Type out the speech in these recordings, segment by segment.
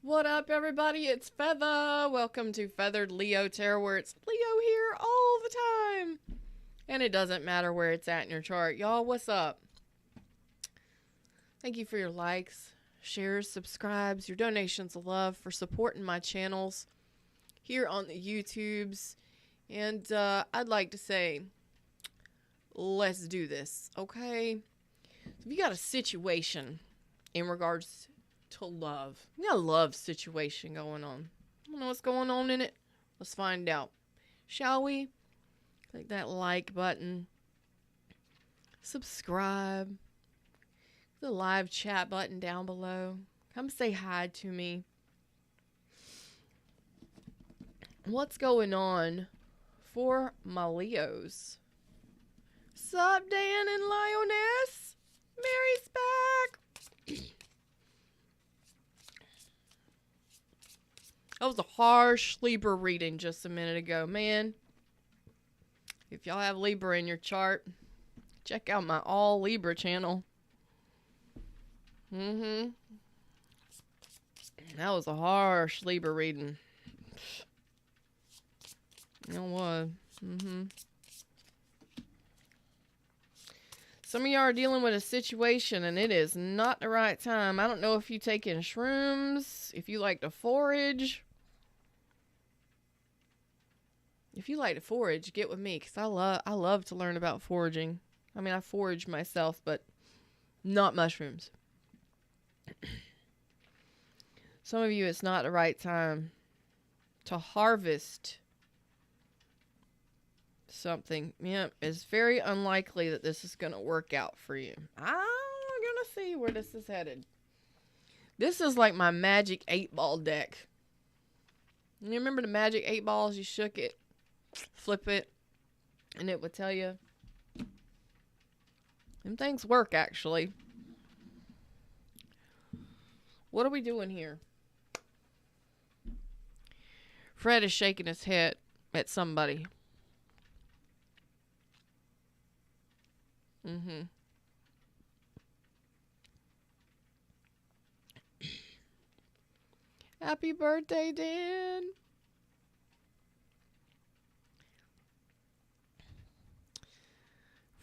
What up, everybody? It's Feather. Welcome to Feathered Leo Tarot, where it's Leo here all the time. And it doesn't matter where it's at in your chart. Y'all, what's up? Thank you for your likes, shares, subscribes, your donations of love, for supporting my channels here on the YouTubes. And I'd like to say, let's do this, okay? If you got a situation in regards to love, you got a love situation going on. I don't know what's going on in it. Let's find out. Shall we? Click that like button. Subscribe. The live chat button down below. Come say hi to me. What's going on for my Leos? Sup, Dan and Lioness? Mary's back. That was a harsh Libra reading just a minute ago, man. If y'all have Libra in your chart, check out my all Libra channel. That was a harsh Libra reading. It was. Some of y'all are dealing with a situation and it is not the right time. I don't know if you taking shrooms, if you like to forage. If you like to forage, get with me, because I love to learn about foraging. I mean, I forage myself, but not mushrooms. Some of you, it's not the right time to harvest something. Yeah, it's very unlikely that this is going to work out for you. I'm going to see where this is headed. This is like my magic 8-ball deck. You remember the magic 8 balls? You shook it, flip it, and it would tell you. Them things work, actually. What are we doing here? Fred is shaking his head at somebody. Happy birthday, Dan.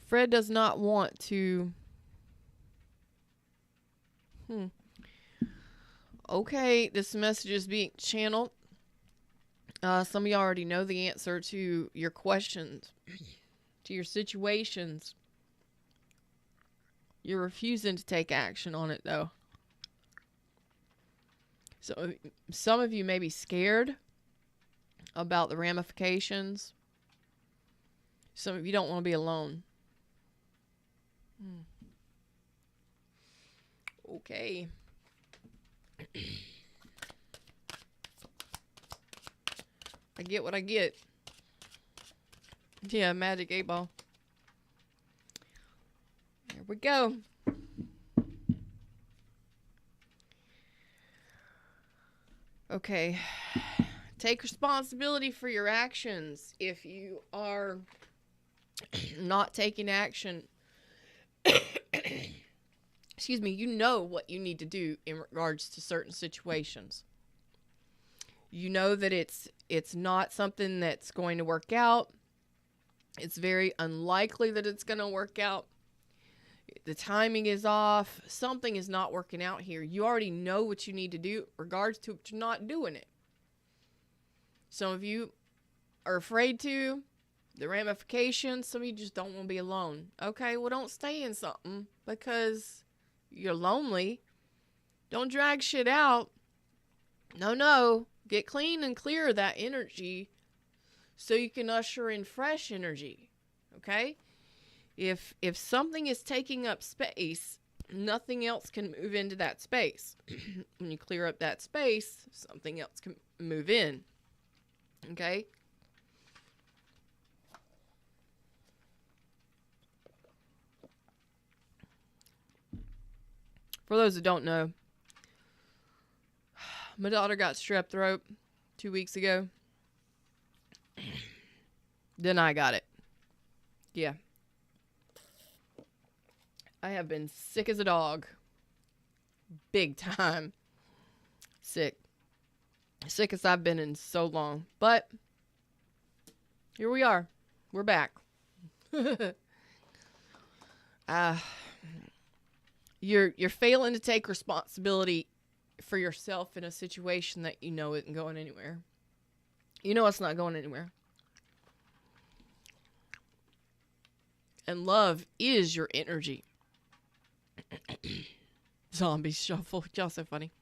Fred does not want to. Okay, this message is being channeled. Some of you already know the answer to your questions, to your situations. You're refusing to take action on it, though. So some of you may be scared about the ramifications. Some of you don't want to be alone. Okay. I get what I get. Yeah, magic 8 ball. There we go. Okay. Take responsibility for your actions. If you are not taking action, excuse me, you know what you need to do in regards to certain situations. You know that it's not something that's going to work out. It's very unlikely that it's going to work out. The timing is off. Something is not working out here. You already know what you need to do in regards to not doing it. Some of you are afraid to. The ramifications, some of you just don't want to be alone. Okay, well, don't stay in something because you're lonely. Don't drag shit out. No. Get clean and clear of that energy so you can usher in fresh energy. Okay? If something is taking up space, nothing else can move into that space. When you clear up that space, something else can move in. Okay? For those that don't know, my daughter got strep throat 2 weeks ago. Then I got it. Yeah. I have been sick as a dog. Big time. Sick. Sick as I've been in so long. But here we are. We're back. You're failing to take responsibility for yourself in a situation that you know isn't going anywhere. You know it's not going anywhere. And love is your energy. Zombie shuffle. Y'all so funny.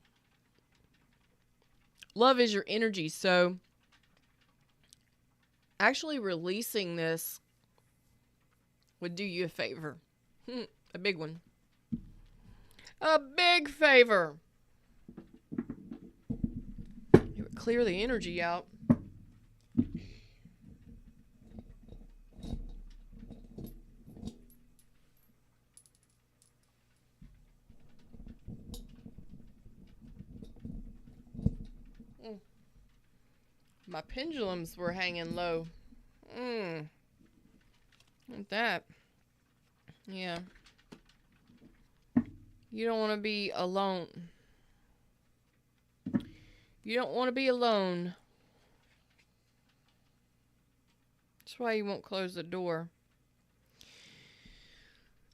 Love is your energy. So actually releasing this would do you a favor. A big one. A big favor. You would clear the energy out. My pendulums were hanging low. Like that. Yeah. You don't want to be alone. You don't want to be alone. That's why you won't close the door.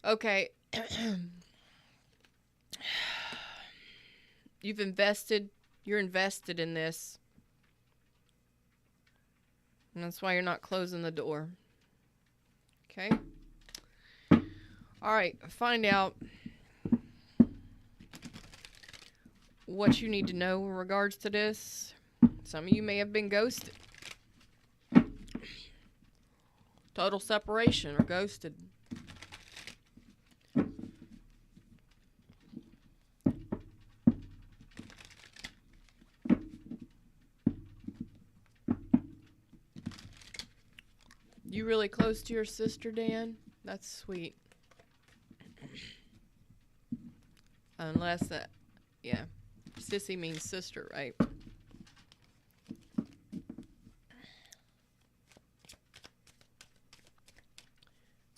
Okay. You're invested in this. And that's why you're not closing the door. Okay? Alright, find out what you need to know in regards to this. Some of you may have been ghosted. Total separation or ghosted. You really close to your sister, Dan? That's sweet. Unless that, yeah. Sissy means sister, right?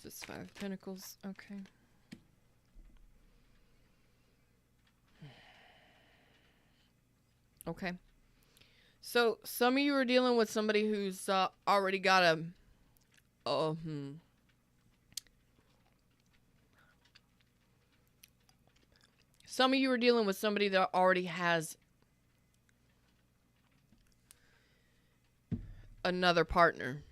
This 5 of Pentacles, okay. Okay. So, some of you are dealing with somebody who's already got a... Some of you are dealing with somebody that already has another partner.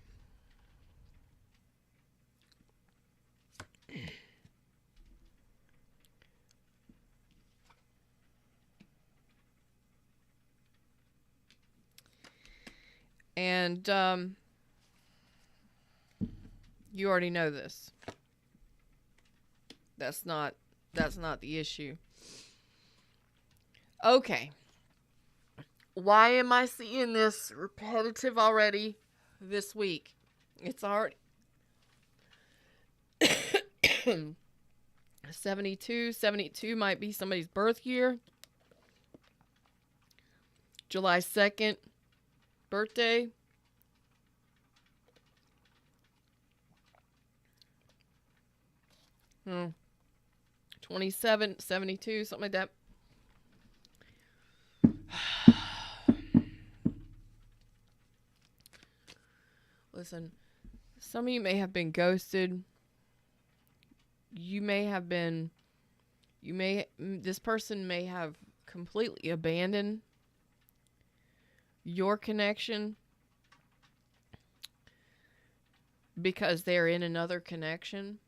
And you already know this. That's not the issue. Okay. Why am I seeing this repetitive already this week? It's already 72. 72 might be somebody's birth year. July 2nd, birthday. Hmm. 27, 72, something like that. Listen, some of you may have been ghosted. This person may have completely abandoned your connection because they're in another connection.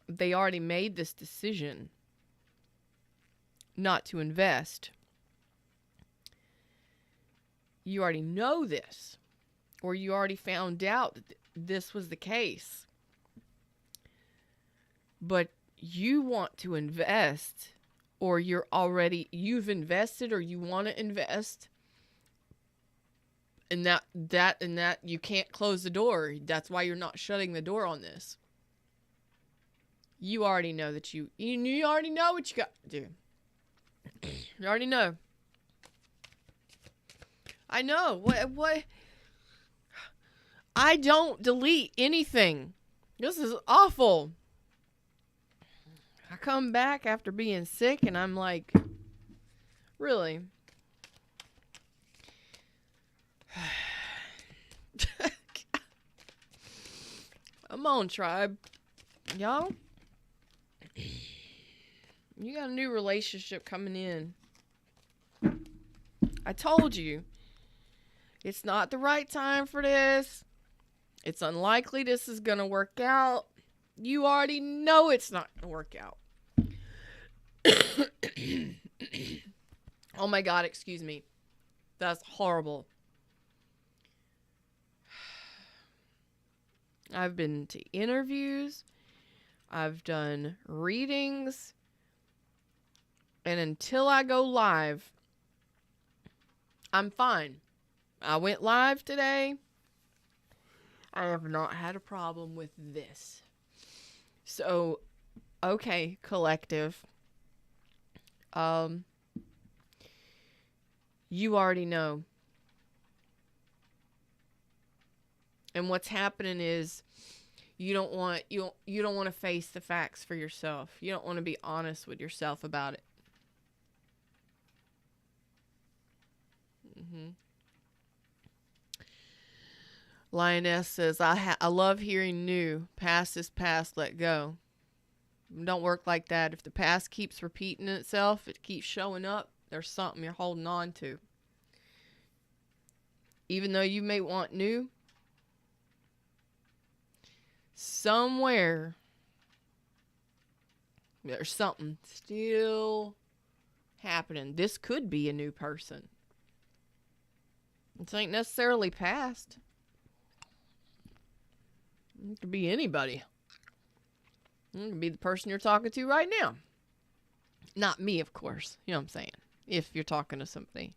They already made this decision not to invest. You already know this, or you already found out that this was the case. But you want to invest, or you've invested, or you want to invest, and that you can't close the door. That's why you're not shutting the door on this. You already know that you already know what you got to do. You already know. I know. What? I don't delete anything. This is awful. I come back after being sick and I'm like, really? Come on, tribe. Y'all, you got a new relationship coming in. I told you. It's not the right time for this. It's unlikely this is going to work out. You already know it's not going to work out. Oh my God, excuse me. That's horrible. I've been to interviews. I've done readings. And until I go live, I'm fine. I went live today. I have not had a problem with this. So, okay, collective. You already know. And what's happening is you don't want to face the facts for yourself. You don't want to be honest with yourself about it. Lioness says, I love hearing new. Past is past, let go. Don't work like that. If the past keeps repeating itself, it keeps showing up, there's something you're holding on to. Even though you may want new, somewhere there's something still happening. This could be a new person. It ain't necessarily past. It could be anybody. It could be the person you're talking to right now. Not me, of course. You know what I'm saying? If you're talking to somebody.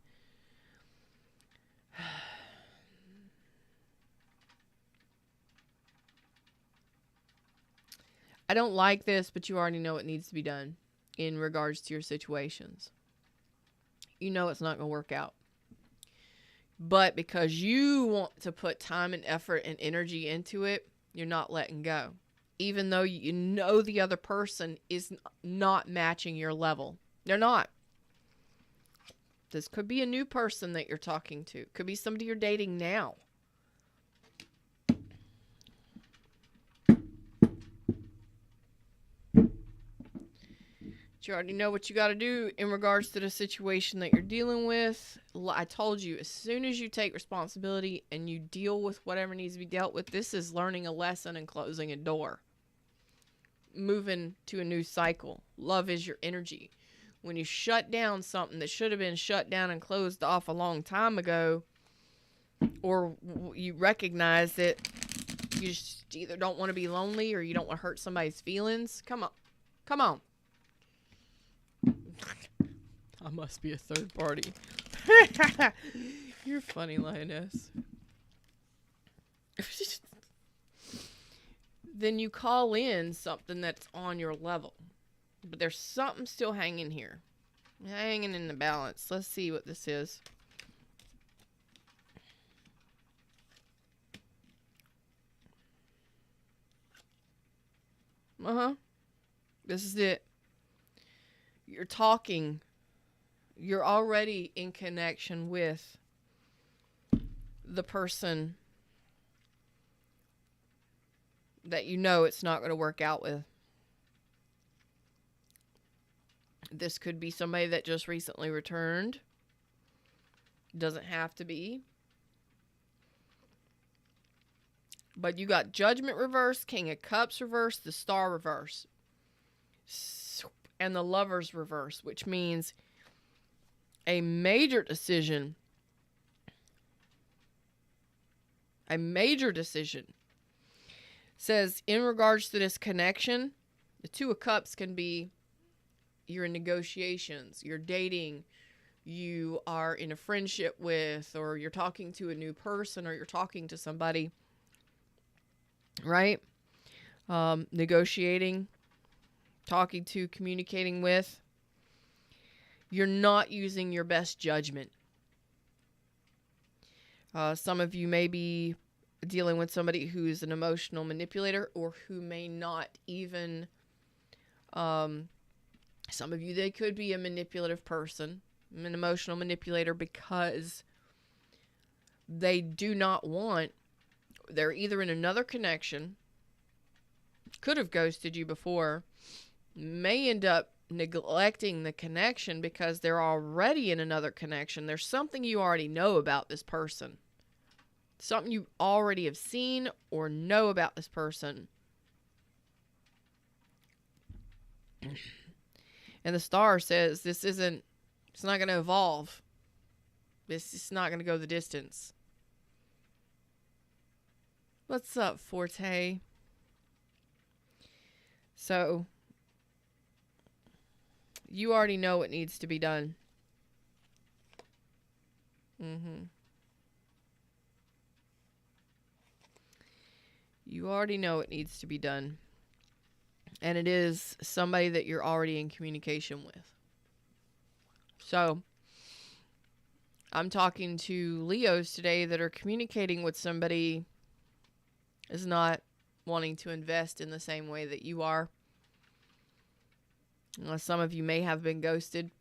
I don't like this, but you already know what needs to be done in regards to your situations. You know it's not going to work out. But because you want to put time and effort and energy into it, you're not letting go. Even though you know the other person is not matching your level. They're not. This could be a new person that you're talking to. Could be somebody you're dating now. You already know what you got to do in regards to the situation that you're dealing with. I told you, as soon as you take responsibility and you deal with whatever needs to be dealt with, this is learning a lesson and closing a door. Moving to a new cycle. Love is your energy. When you shut down something that should have been shut down and closed off a long time ago, or you recognize that you just either don't want to be lonely or you don't want to hurt somebody's feelings, come on. Come on. I must be a third party. You're funny, Lioness. Then you call in something that's on your level. But there's something still hanging here. Hanging in the balance. Let's see what this is. This is it. You're talking. You're already in connection with the person that you know it's not going to work out with. This could be somebody that just recently returned. Doesn't have to be. But you got Judgment reverse, King of Cups reverse, the Star reverse, and the Lovers reverse, which means a major decision. A major decision. Says in regards to this connection, the Two of Cups can be you're in negotiations, you're dating, you are in a friendship with, or you're talking to a new person, or you're talking to somebody, right? Negotiating, talking to, communicating with. You're not using your best judgment. Some of you may be dealing with somebody who's an emotional manipulator or who may not even Some of you, they could be a manipulative person, an emotional manipulator, because they do not want, they're either in another connection, could have ghosted you before, may end up neglecting the connection because they're already in another connection. There's something you already know about this person. Something you already have seen or know about this person. And the star says it's not going to evolve. This is not going to go the distance. What's up, Forte? So, you already know what needs to be done. You already know what needs to be done. And it is somebody that you're already in communication with. So, I'm talking to Leos today that are communicating with somebody is not wanting to invest in the same way that you are. Some of you may have been ghosted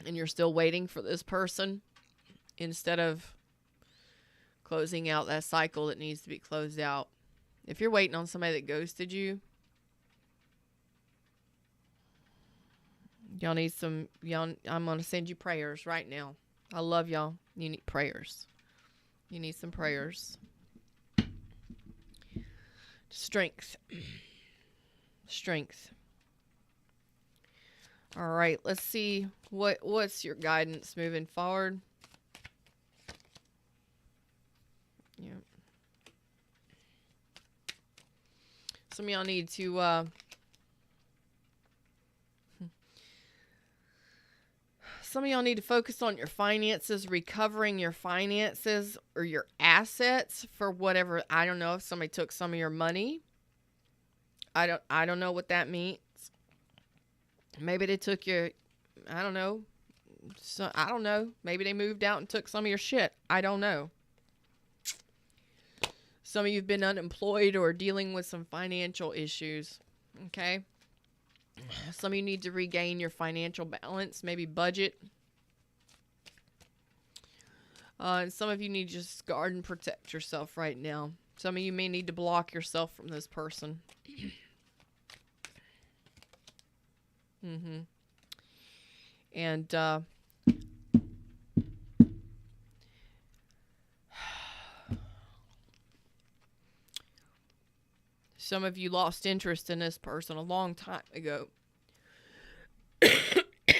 and you're still waiting for this person instead of closing out that cycle that needs to be closed out. If you're waiting on somebody that ghosted you, y'all need some, I'm going to send you prayers right now. I love y'all. You need prayers. You need some prayers. Strength. Strength. All right, let's see what's your guidance moving forward. Yeah. Some of y'all need to some of y'all need to focus on your finances, recovering your finances or your assets for whatever. I don't know if somebody took some of your money. I don't know what that means. Maybe they took your, I don't know. So, I don't know. Maybe they moved out and took some of your shit. I don't know. Some of you have been unemployed or dealing with some financial issues. Okay. Some of you need to regain your financial balance, maybe budget. And some of you need to just guard and protect yourself right now. Some of you may need to block yourself from this person. And some of you lost interest in this person a long time ago.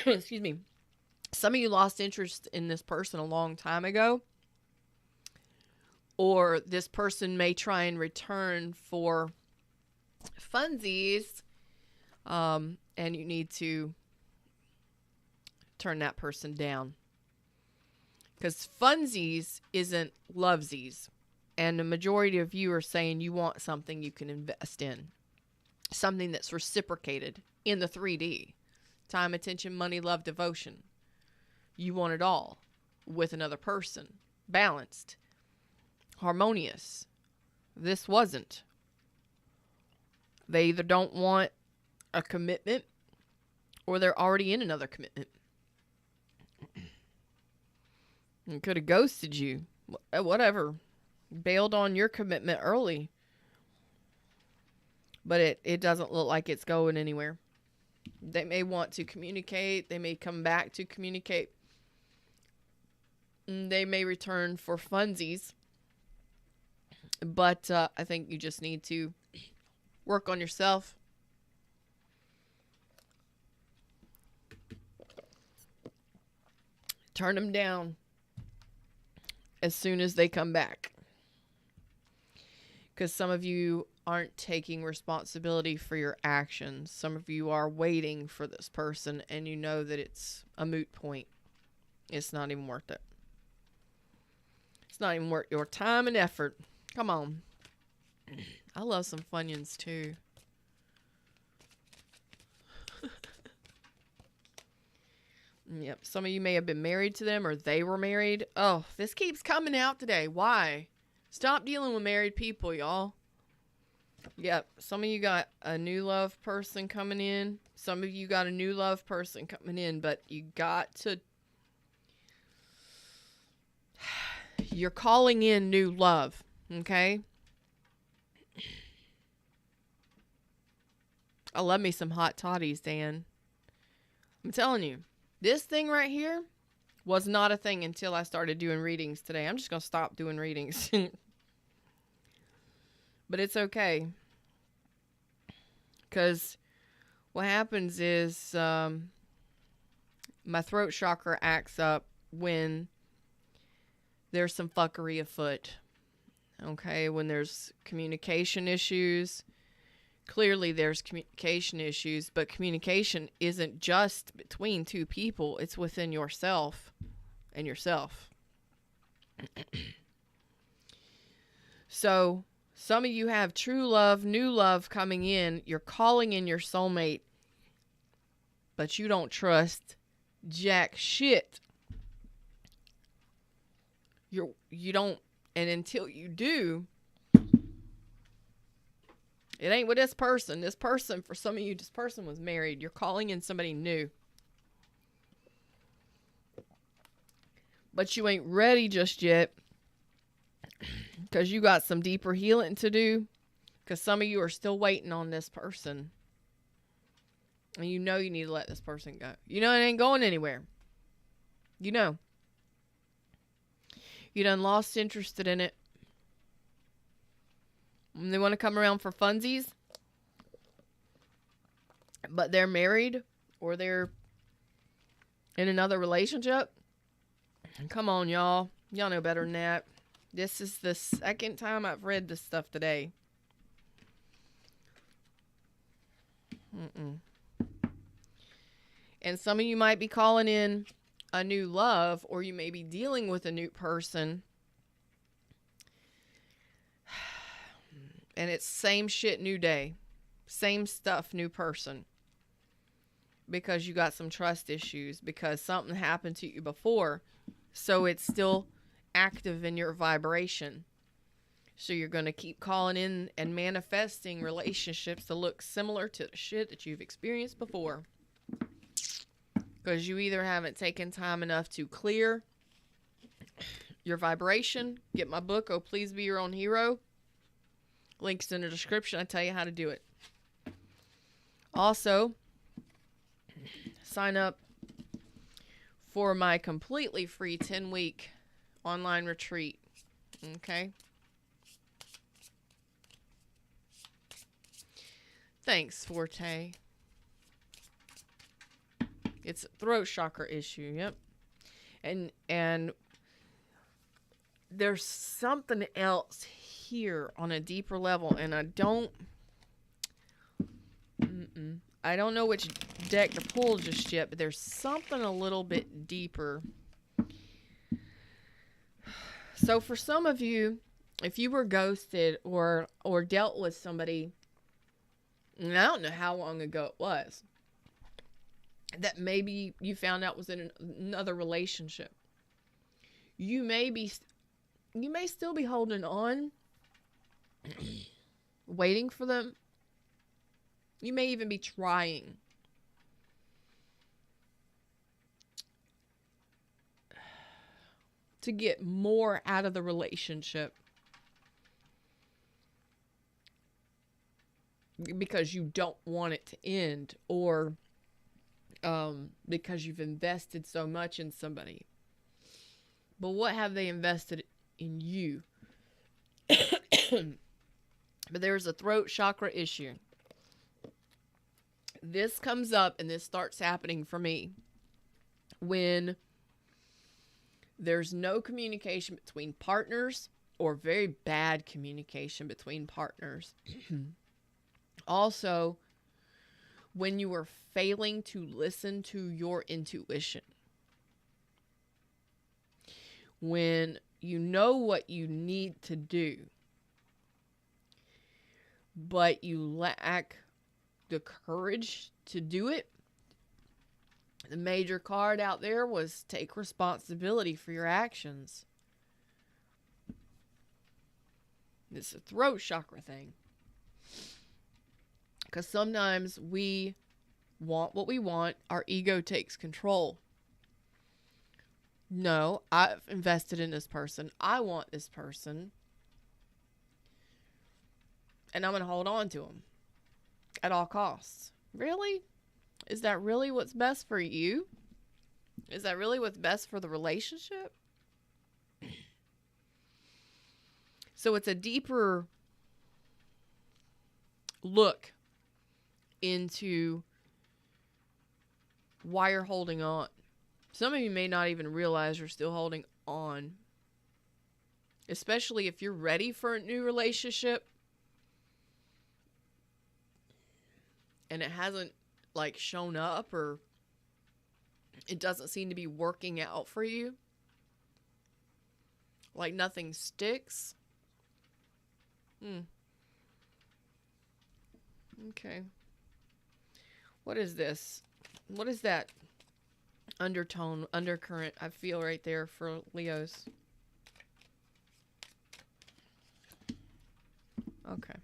Excuse me. Some of you lost interest in this person a long time ago. Or this person may try and return for funsies. And you need to turn that person down. Because funsies isn't lovesies. And the majority of you are saying you want something you can invest in. Something that's reciprocated in the 3D. Time, attention, money, love, devotion. You want it all with another person. Balanced. Harmonious. This wasn't. They either don't want a commitment or they're already in another commitment. And could have ghosted you. Whatever. Bailed on your commitment early. But it doesn't look like it's going anywhere. They may want to communicate. They may come back to communicate. They may return for funsies. But I think you just need to work on yourself. Turn them down as soon as they come back. Because some of you aren't taking responsibility for your actions. Some of you are waiting for this person and you know that it's a moot point. It's not even worth it. It's not even worth your time and effort. Come on. I love some Funyuns too. Yep. Some of you may have been married to them or they were married. Oh, this keeps coming out today. Why? Stop dealing with married people, y'all. Yep. Some of you got a new love person coming in. Some of you got a new love person coming in, but you got to... You're calling in new love, okay? I love me some hot toddies, Dan. I'm telling you, this thing right here was not a thing until I started doing readings today. I'm just going to stop doing readings. But it's okay. Because what happens is my throat chakra acts up when there's some fuckery afoot. Okay, when there's communication issues. Clearly there's communication issues, but communication isn't just between two people. It's within yourself and yourself. So, some of you have true love, new love coming in. You're calling in your soulmate, but you don't trust jack shit. You don't, and until you do, it ain't with this person. This person, for some of you, this person was married. You're calling in somebody new. But you ain't ready just yet. Because you got some deeper healing to do. Because some of you are still waiting on this person. And you know you need to let this person go. You know it ain't going anywhere. You know. You done lost interest in it. And they want to come around for funsies. But they're married. Or they're in another relationship. Come on, y'all. Y'all know better than that. This is the second time I've read this stuff today. And some of you might be calling in a new love, or you may be dealing with a new person. And it's same shit, new day. Same stuff, new person. Because you got some trust issues. Because something happened to you before. So it's still active in your vibration. So you're going to keep calling in and manifesting relationships that look similar to the shit that you've experienced before. Because you either haven't taken time enough to clear your vibration. Get my book, Oh Please Be Your Own Hero. Links in the description. I tell you how to do it. Also, sign up for my completely free 10-week online retreat. Okay? Thanks, Forte. It's a throat chakra issue, yep. And there's something else here on a deeper level, and I don't know which deck to pull just yet, but there's something a little bit deeper. So for some of you, if you were ghosted or dealt with somebody, and I don't know how long ago it was, that maybe you found out was in another relationship, you may still be holding on, waiting for them. You may even be trying. To get more out of the relationship. Because you don't want it to end. Or because you've invested so much in somebody. But what have they invested in you? But there's a throat chakra issue. This comes up and this starts happening for me when there's no communication between partners or very bad communication between partners. Also, when you are failing to listen to your intuition. When you know what you need to do, but you lack the courage to do it. The major card out there was take responsibility for your actions. It's a throat chakra thing. Because sometimes we want what we want. Our ego takes control. No, I've invested in this person. I want this person. And I'm going to hold on to them at all costs. Really? Is that really what's best for you? Is that really what's best for the relationship? So it's a deeper look into why you're holding on. Some of you may not even realize you're still holding on. Especially if you're ready for a new relationship and it hasn't like shown up, or it doesn't seem to be working out for you. Like nothing sticks. Okay. What is this? What is that undercurrent I feel right there for Leos? Okay.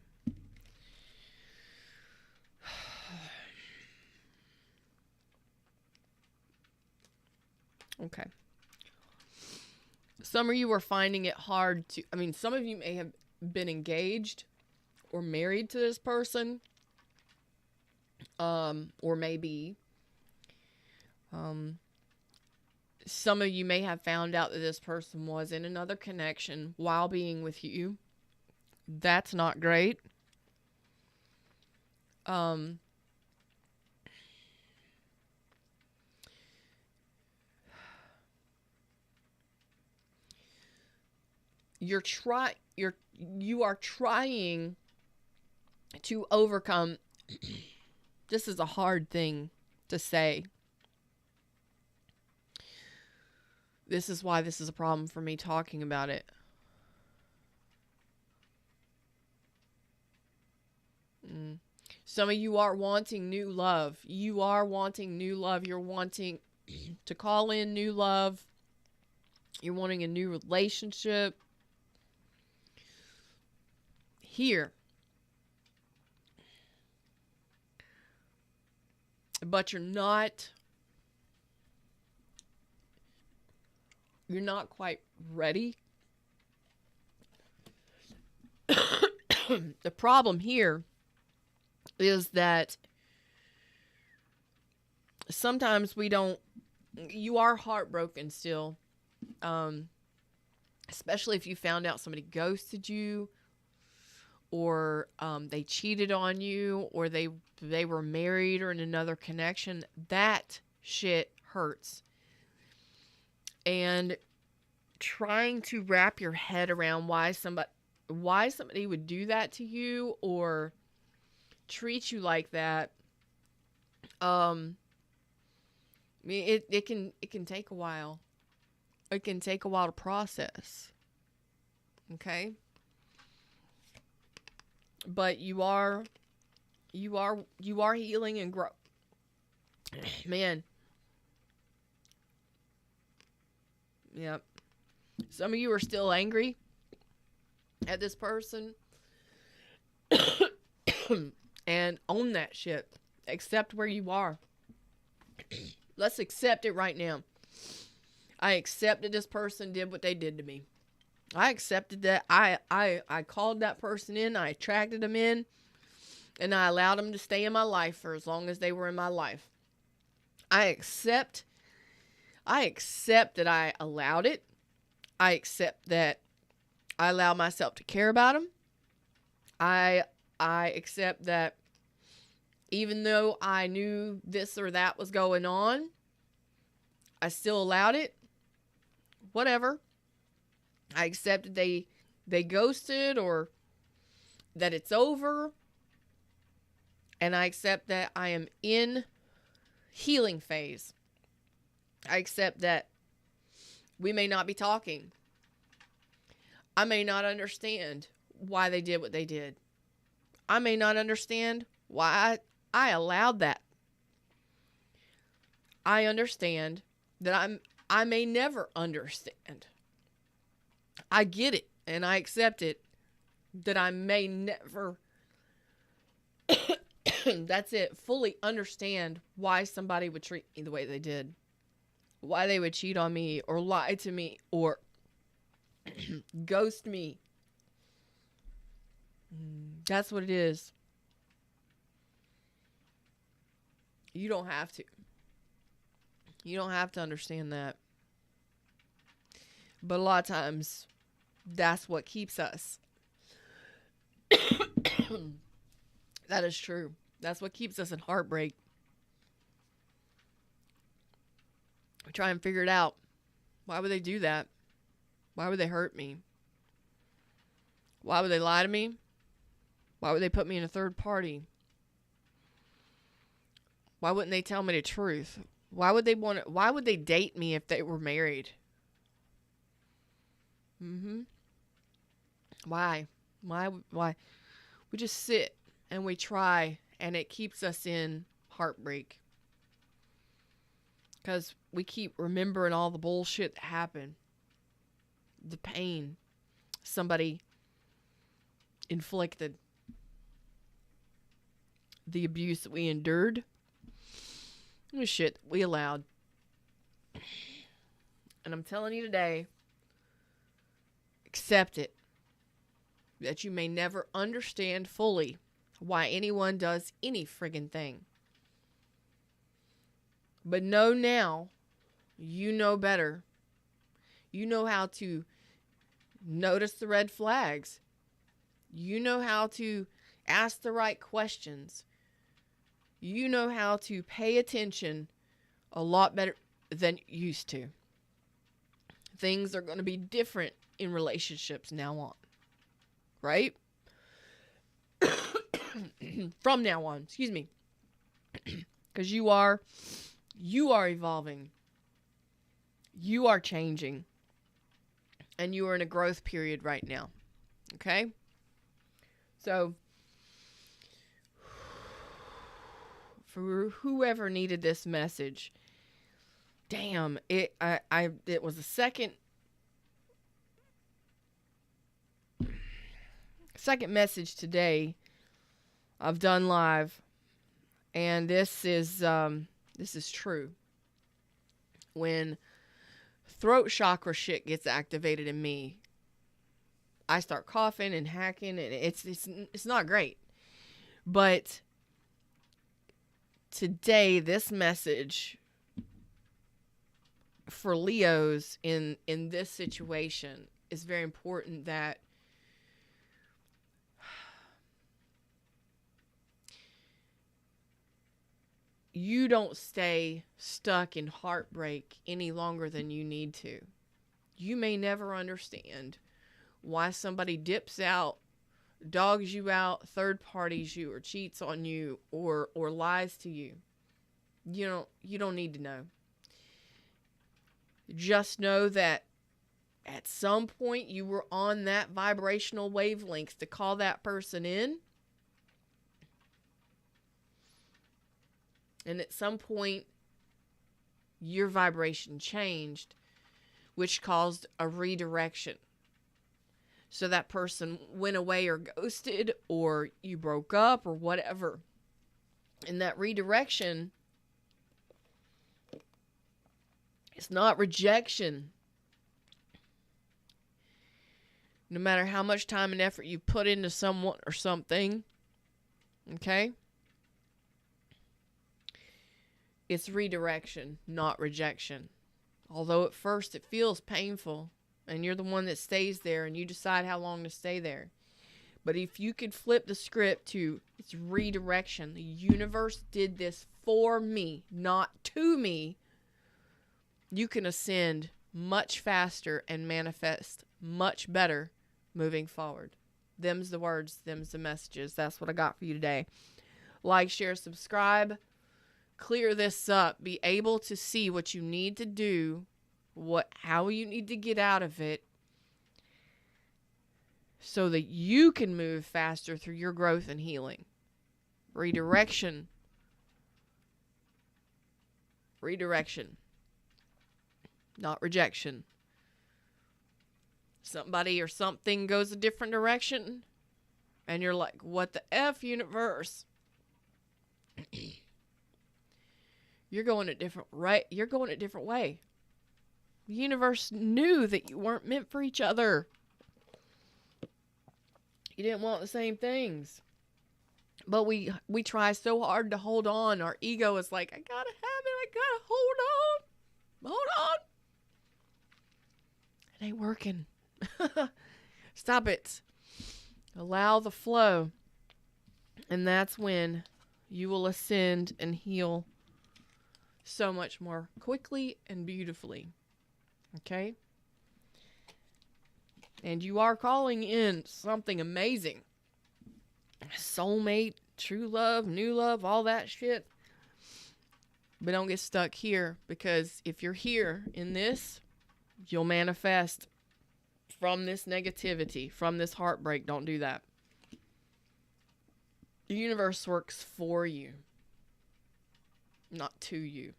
Okay. Some of you are finding it hard to, some of you may have been engaged or married to this person. Or maybe, some of you may have found out that this person was in another connection while being with you. That's not great. You are trying to overcome. This is a hard thing to say. This is why this is a problem for me talking about it. Some of you are wanting new love. You are wanting new love. You're wanting to call in new love. You're wanting a new relationship. Here. But you're not quite ready. The problem here is that sometimes you are heartbroken still. Especially if you found out somebody ghosted you, or they cheated on you, or they were married or in another connection. That shit hurts. And trying to wrap your head around why somebody would do that to you or treat you like that, it can take a while. It can take a while to process. Okay? But you are healing and grow. Man. Yep. Some of you are still angry at this person. And own that shit. Accept where you are. Let's accept it right now. I accepted this person did what they did to me. I accepted that. I called that person in. I attracted them in. And I allowed them to stay in my life for as long as they were in my life. I accept that I allowed it. I accept that I allow myself to care about them. I accept that even though I knew this or that was going on, I still allowed it. Whatever. I accepted they ghosted or that it's over. And I accept that I am in healing phase. I accept that we may not be talking. I may not understand why they did what they did. I may not understand why I allowed that. I understand that I may never understand. I get it and I accept it that I may never That's it. Fully understand why somebody would treat me the way they did. Why they would cheat on me or lie to me or ghost me. That's what it is. You don't have to. You don't have to understand that. But a lot of times, that's what keeps us. That is true. That's what keeps us in heartbreak. We try and figure it out. Why would they do that? Why would they hurt me? Why would they lie to me? Why would they put me in a third party? Why wouldn't they tell me the truth? Why would they date me if they were married? Why? We just sit and we try, and it keeps us in heartbreak. Because we keep remembering all the bullshit that happened. The pain somebody inflicted. The abuse that we endured. The shit that we allowed. And I'm telling you today, accept it. That you may never understand fully why anyone does any friggin' thing. But know now, you know better. You know how to notice the red flags. You know how to ask the right questions. You know how to pay attention a lot better than you used to. Things are going to be different in relationships now on. Right? From now on, excuse me. Because you are evolving. You are changing. And you are in a growth period right now. Okay? So, for whoever needed this message, damn, it was the second message today I've done live, and this is true. When throat chakra shit gets activated in me, I start coughing and hacking, and it's not great. But today, this message for Leos in this situation is very important, that you don't stay stuck in heartbreak any longer than you need to. You may never understand why somebody dips out, dogs you out, third parties you, or cheats on you, or lies to you. You don't need to know. Just know that at some point you were on that vibrational wavelength to call that person in. And at some point, your vibration changed, which caused a redirection. So that person went away or ghosted, or you broke up, or whatever. And that redirection, it's not rejection. No matter how much time and effort you put into someone or something, okay? It's redirection, not rejection. Although at first it feels painful, and you're the one that stays there, and you decide how long to stay there. But if you could flip the script to, it's redirection. The universe did this for me, not to me. You can ascend much faster and manifest much better moving forward. Them's the words, them's the messages. That's what I got for you today. Like, share, subscribe. Clear this up. Be able to see what you need to do, how you need to get out of it, so that you can move faster through your growth and healing. Redirection. Not rejection. Somebody or something goes a different direction, and you're like, what the F, universe? You're going a different You're going a different way. The universe knew that you weren't meant for each other. You didn't want the same things. But we try so hard to hold on. Our ego is like, I gotta have it. I gotta hold on. Hold on. It ain't working. Stop it. Allow the flow. And that's when you will ascend and heal so much more quickly and beautifully. Okay? And you are calling in something amazing. Soulmate, true love, new love, all that shit. But don't get stuck here, because if you're here in this, you'll manifest from this negativity, from this heartbreak. Don't do that. The universe works for you, not to you.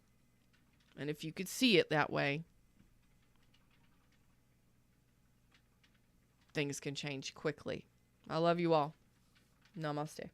And if you could see it that way, things can change quickly. I love you all. Namaste.